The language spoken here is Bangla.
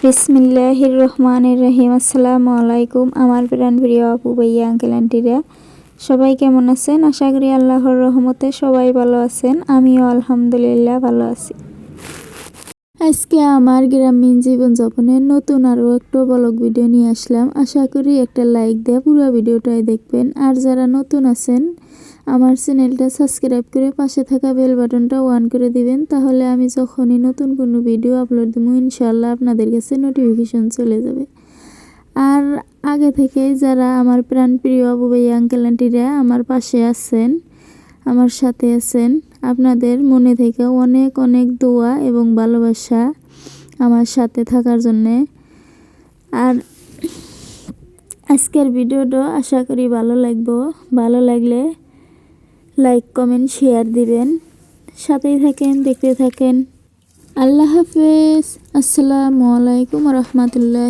বিসমিল্লাহির রহমানির রহিম। আসসালামু আলাইকুম আমার প্রাণ প্রিয় আপু ভাইয়া আঙ্কেল আন্টিরা, সবাই কেমন আছেন? আশা করি আল্লাহর রহমতে সবাই ভালো আছেন। আমিও আলহামদুলিল্লাহ ভালো আছি। আজকে আমার গ্রামীণ জীবনযাপনের নতুন আরও একটা ব্লগ ভিডিও নিয়ে আসলাম। আশা করি একটা লাইক দিয়ে পুরো ভিডিওটাই দেখবেন। আর যারা নতুন আছেন আমার চ্যানেলটা সাবস্ক্রাইব করে পাশে থাকা বেল বাটনটা অন করে দিবেন, তাহলে আমি যখনই নতুন কোনো ভিডিও আপলোড দেবো ইনশাল্লাহ আপনাদের কাছে নোটিফিকেশন চলে যাবে। আর আগে থেকেই যারা আমার প্রাণপ্রিয় আপু ভাই আঙ্কেল আন্টিরা আমার পাশে আছেন, আমার সাথে আছেন, আপনাদের মনে থেকে অনেক অনেক দোয়া এবং ভালোবাসা আমার সাথে থাকার জন্যে। আর আজকের ভিডিওটা আশা করি ভালো লাগবে। ভালো লাগলে লাইক কমেন্ট শেয়ার দিবেন, সাথেই থাকেন, দেখতে থাকেন। আল্লাহ হাফেজ। আসসালামু আলাইকুম রহমতুল্লাহ।